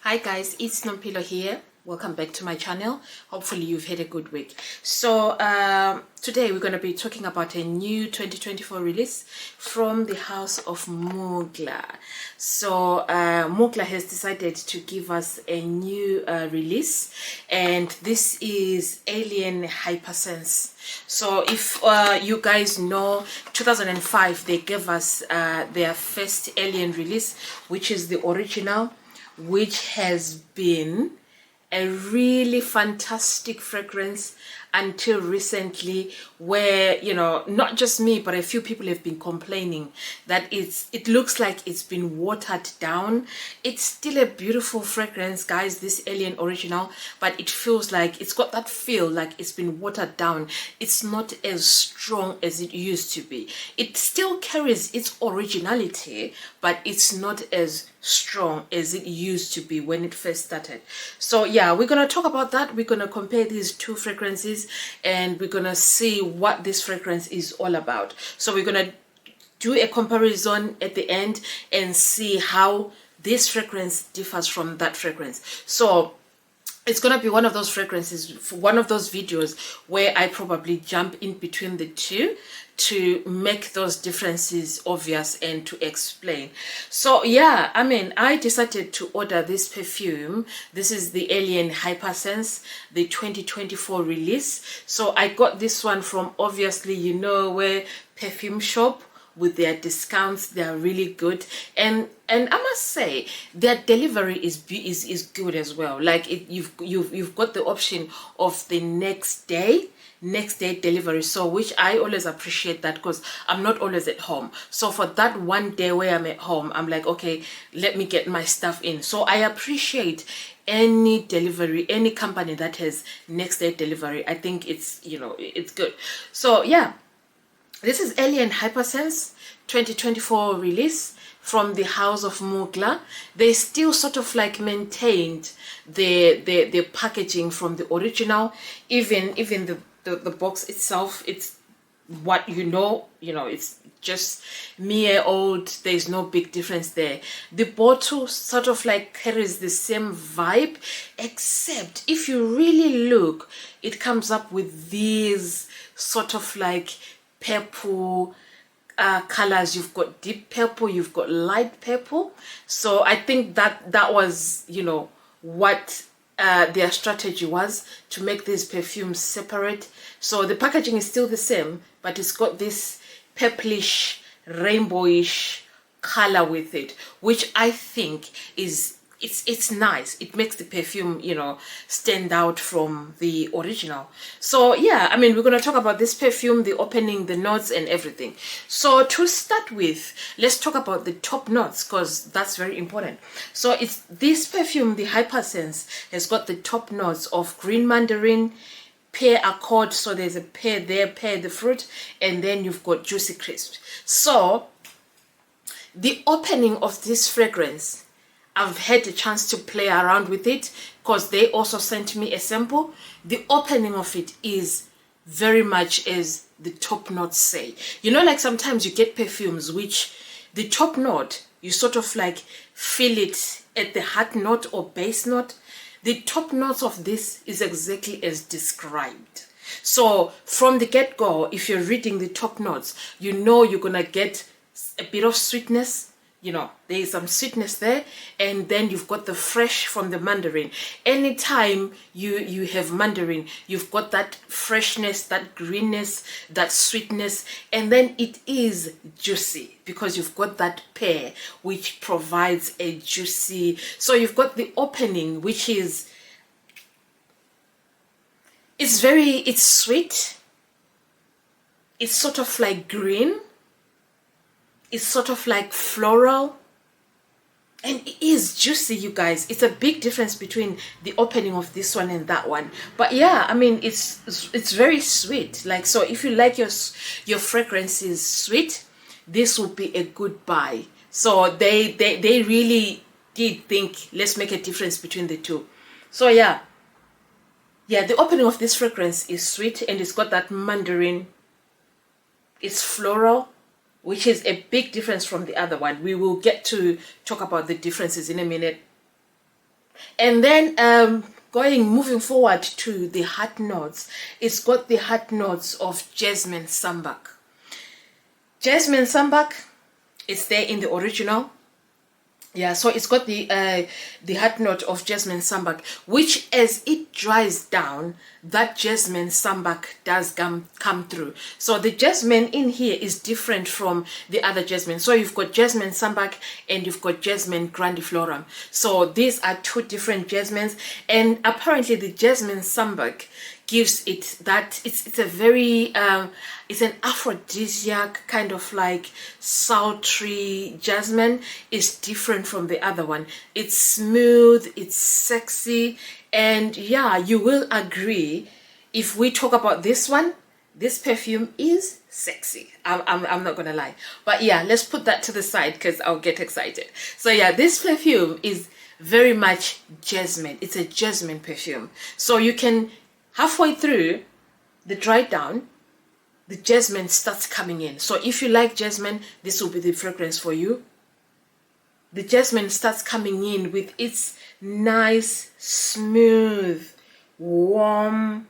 Hi guys, it's Nompilo here. Welcome back to my channel. Hopefully you've had a good week. So today we're going to be talking about a new 2024 release from the house of Mugler. So Mugler has decided to give us a new release, and this is Alien Hypersense. So if you guys know, 2005 they gave us their first Alien release, which is the original, which has been a really fantastic fragrance until recently, where, you know, not just me but a few people have been complaining that it looks like it's been watered down. It's still a beautiful fragrance, guys, this Alien original, but it feels like it's got that feel like it's been watered down. It's not as strong as it used to be. It still carries its originality, but it's not as strong as it used to be when it first started. So yeah, we're gonna talk about that. We're gonna compare these two fragrances and we're gonna see what this fragrance is all about. So we're gonna do a comparison at the end and see how this fragrance differs from that fragrance. So it's gonna be one of those fragrances, one of those videos where I probably jump in between the two to make those differences obvious and to explain. So yeah, I mean, I decided to order this perfume. This is the Alien Hypersense, the 2024 release. So I got this one from, obviously, you know, where perfume shop with their discounts. They are really good, and I must say their delivery is good as well. Like you've got the option of the next day delivery, so which I always appreciate that, because I'm not always at home. So for that one day where I'm at home, I'm like, okay, let me get my stuff in. So I appreciate any delivery, any company that has next day delivery. I think it's, you know, it's good. So yeah, this is Alien Hypersense 2024 release from the house of Mugler. They still sort of like maintained the packaging from the original. Even the box itself, it's what you know, it's just mere old. There's no big difference there. The bottle sort of like carries the same vibe, except if you really look, it comes up with these sort of like purple colors. You've got deep purple, you've got light purple. So I think that was, you know, what their strategy was, to make these perfumes separate. So the packaging is still the same, but it's got this purplish, rainbowish color with it, which I think is it's nice. It makes the perfume, you know, stand out from the original. So yeah, I mean, we're going to talk about this perfume, the opening, the notes and everything. So to start with, let's talk about the top notes, because that's very important. So it's this perfume, the Hypersense, has got the top notes of green mandarin, pear accord, so there's a pear there, pear the fruit, and then you've got juicy crisp. So the opening of this fragrance, I've had a chance to play around with it because they also sent me a sample. The opening of it is very much as the top notes say. You know, like sometimes you get perfumes which the top note, you sort of like feel it at the heart note or base note. The top notes of this is exactly as described. So from the get-go, if you're reading the top notes, you know you're gonna get a bit of sweetness. You know, there is some sweetness there, and then you've got the fresh from the mandarin. Anytime you have mandarin, you've got that freshness, that greenness, that sweetness, and then it is juicy because you've got that pear, which provides a juicy. So you've got the opening, which is, it's sweet, it's sort of like green, it's sort of like floral, and it is juicy, you guys. It's a big difference between the opening of this one and that one. But yeah, I mean, it's very sweet. Like, so if you like your fragrances sweet, this would be a good buy. So they really did think, let's make a difference between the two. So yeah, the opening of this fragrance is sweet, and it's got that mandarin. It's floral, which is a big difference from the other one. We will get to talk about the differences in a minute. And then moving forward to the heart notes, it's got the heart notes of jasmine sambac. Jasmine sambac is there in the original. Yeah, so it's got the heart note of jasmine sambac, which as it dries down, that jasmine sambac does come through. So the jasmine in here is different from the other jasmine. So you've got jasmine sambac and you've got jasmine grandiflorum. So these are two different jasmines, and apparently the jasmine sambac gives it that it's a very it's an aphrodisiac kind of like sultry jasmine. Is different from the other one. It's smooth, it's sexy, and yeah, you will agree if we talk about this one, this perfume is sexy. I'm not gonna lie, but yeah, let's put that to the side because I'll get excited. So yeah, this perfume is very much jasmine. It's a jasmine perfume, so you can halfway through the dry down, the jasmine starts coming in. So if you like jasmine, this will be the fragrance for you. The jasmine starts coming in with its nice, smooth, warm,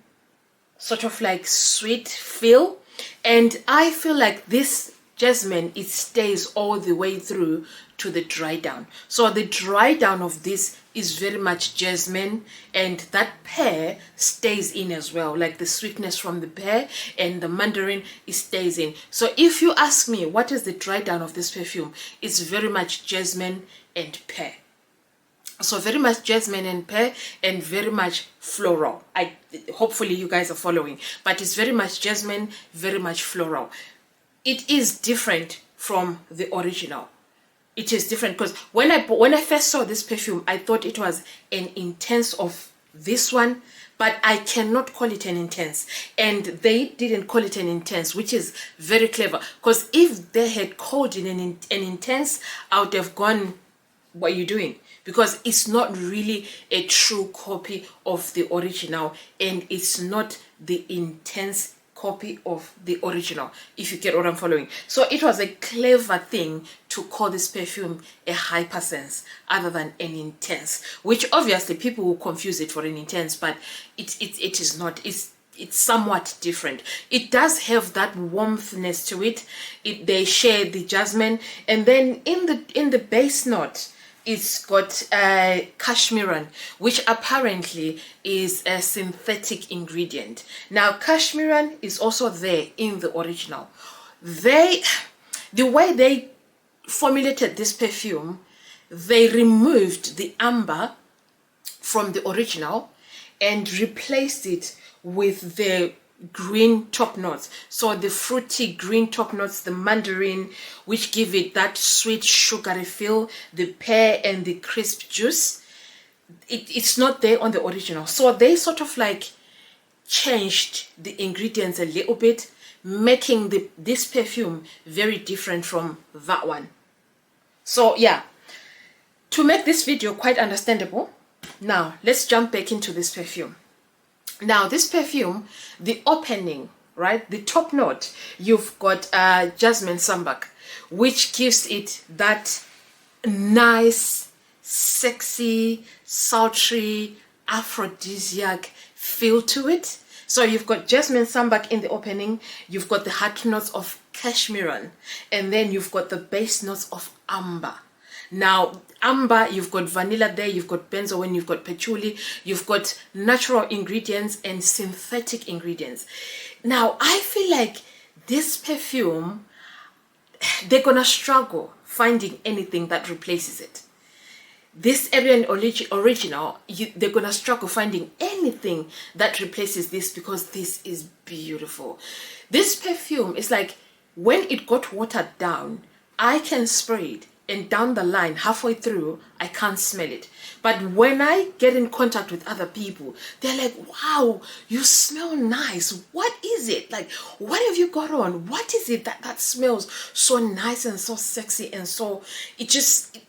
sort of like sweet feel. And I feel like this jasmine, it stays all the way through to the dry down. So the dry down of this is very much jasmine, and that pear stays in as well, like the sweetness from the pear and the mandarin, it stays in. So if you ask me what is the dry down of this perfume, it's very much jasmine and pear. So very much jasmine and pear, and very much floral. Hopefully you guys are following, but it's very much jasmine, very much floral. It is different from the original. It is different because when I first saw this perfume, I thought it was an intense of this one, but I cannot call it an intense, and they didn't call it an intense, which is very clever, because if they had called it an intense, I would have gone, what are you doing? Because it's not really a true copy of the original, and it's not the intense copy of the original, if you get what I'm following. So it was a clever thing to call this perfume a hypersense other than an intense, which obviously people will confuse it for an intense, but it is not. It's somewhat different. It does have that warmthness to it. They share the jasmine, and then in the base note, it's got cashmeran, which apparently is a synthetic ingredient. Now, cashmeran is also there in the original. The way they formulated this perfume, they removed the amber from the original and replaced it with the green top notes. So the fruity green top notes, the mandarin, which give it that sweet sugary feel, the pear and the crisp juice, it's not there on the original. So they sort of like changed the ingredients a little bit, making this perfume very different from that one. So yeah, to make this video quite understandable, now let's jump back into this perfume. Now this perfume, the opening, right, the top note, you've got jasmine sambac, which gives it that nice, sexy, sultry, aphrodisiac feel to it. So you've got jasmine sambac in the opening, you've got the heart notes of cashmeran, and then you've got the base notes of amber. Now, amber, you've got vanilla there, you've got benzoin, you've got patchouli, you've got natural ingredients and synthetic ingredients. Now, I feel like this perfume, they're gonna struggle finding anything that replaces it. This Arian original, they're gonna struggle finding anything that replaces this, because this is beautiful. This perfume is like, when it got watered down, I can spray it, and down the line, halfway through, I can't smell it. But when I get in contact with other people, they're like, wow, you smell nice. What is it? Like, what have you got on? What is it that smells so nice and so sexy and so,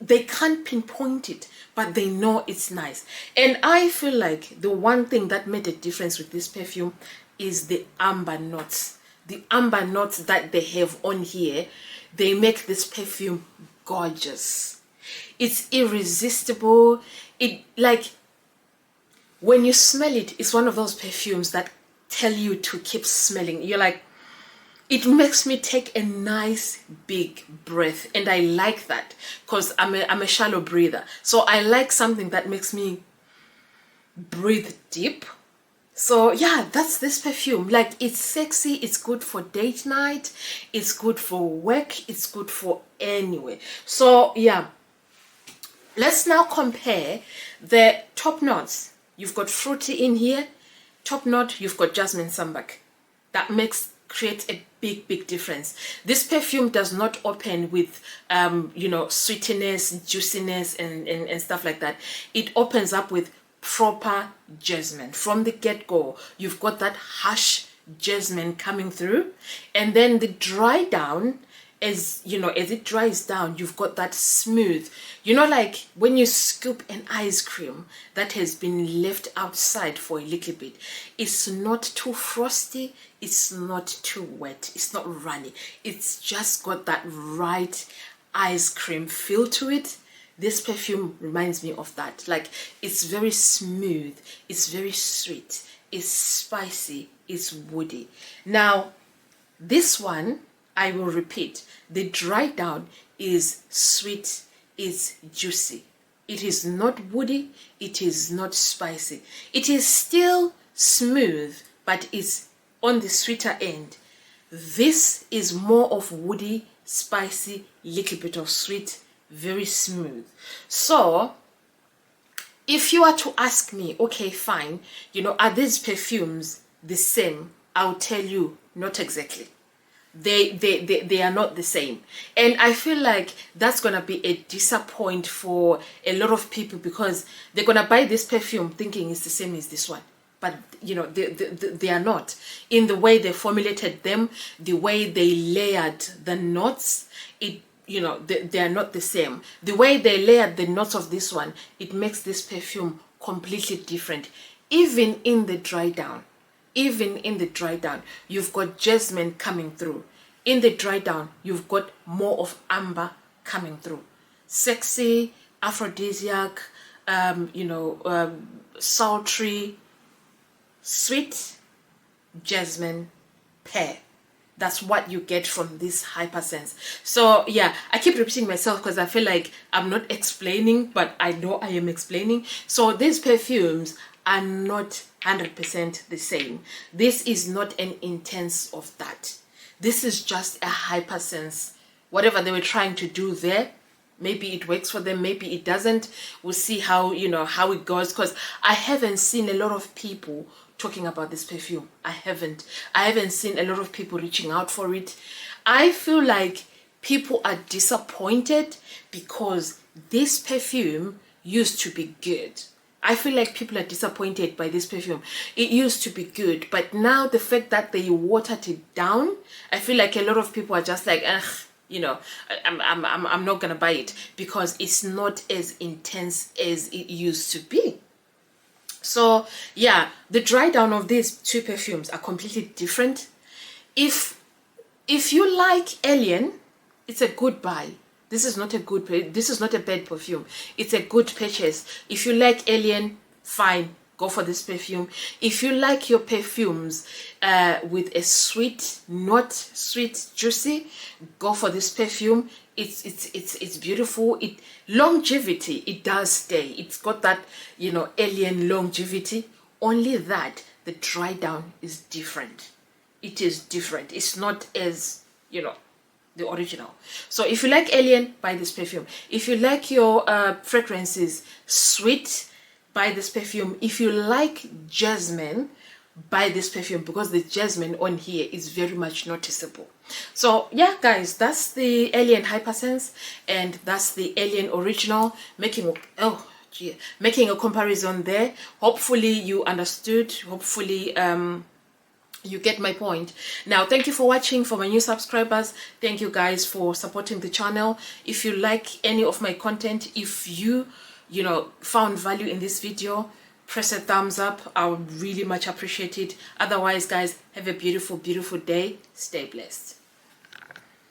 they can't pinpoint it, but they know it's nice. And I feel like the one thing that made a difference with this perfume is the amber notes. The amber notes that they have on here, they make this perfume gorgeous. It's irresistible. It, like, when you smell it, it's one of those perfumes that tell you to keep smelling. You're like, it makes me take a nice big breath, and I like that because I'm a shallow breather. So I like something that makes me breathe deep. So yeah, that's this perfume. Like, it's sexy, it's good for date night, it's good for work, it's good for anywhere. So yeah, let's now compare the top notes. You've got fruity in here. Top note, you've got jasmine sambac. That creates a big difference. This perfume does not open with you know, sweetness, juiciness, and stuff like that. It opens up with proper jasmine from the get-go. You've got that harsh jasmine coming through, and then the dry down, as you know, as it dries down, you've got that smooth, you know, like when you scoop an ice cream that has been left outside for a little bit. It's not too frosty, it's not too wet, it's not runny, it's just got that right ice cream feel to it. This perfume reminds me of that. Like, it's very smooth, it's very sweet, it's spicy, it's woody. Now, this one, I will repeat, the dry down is sweet, is juicy. It is not woody, it is not spicy. It is still smooth, but it's on the sweeter end. This is more of woody, spicy, little bit of sweet, very smooth. So if you are to ask me, okay, fine, you know, are these perfumes the same? I'll tell you, not exactly. They are not the same, and I feel like that's gonna be a disappointment for a lot of people, because they're gonna buy this perfume thinking it's the same as this one, but you know, they are not. In the way they formulated them, the way they layered the notes, it, you know, they are not the same. The way they layered the notes of this one, it makes this perfume completely different. Even in the dry down, you've got jasmine coming through. In the dry down, you've got more of amber coming through. Sexy, aphrodisiac, you know, sultry, sweet, jasmine, pear. That's what you get from this hypersense. So yeah, I keep repeating myself because I feel like I'm not explaining, but I know I am explaining. So these perfumes are not 100% the same. This is not an intense of that. This is just a hypersense. Whatever they were trying to do there, maybe it works for them, maybe it doesn't. We'll see how, you know, how it goes, because I haven't seen a lot of people talking about this perfume. I haven't seen a lot of people reaching out for it. I feel like people are disappointed because this perfume used to be good. I feel like people are disappointed by this perfume. It used to be good, but now the fact that they watered it down, I feel like a lot of people are just like, ugh, you know, I'm not gonna buy it because it's not as intense as it used to be. So yeah, the dry down of these two perfumes are completely different. If you like Alien, it's a good buy. This is not a bad perfume. It's a good purchase. If you like Alien, fine, go for this perfume. If you like your perfumes with a sweet, not sweet, juicy, go for this perfume. It's beautiful. Longevity, it does stay. It's got that, you know, Alien longevity. Only that the dry down is different. It is different. It's not as, you know, the original. So if you like Alien, buy this perfume. If you like your fragrances sweet, buy this perfume. If you like jasmine, buy this perfume, because the jasmine on here is very much noticeable. So yeah, guys, that's the Alien Hypersense and that's the Alien Original, making a comparison there. Hopefully you understood. Hopefully you get my point. Now, thank you for watching. For my new subscribers, thank you guys for supporting the channel. If you like any of my content, if you know, found value in this video, press a thumbs up. I would really much appreciate it. Otherwise, guys, have a beautiful day. Stay blessed.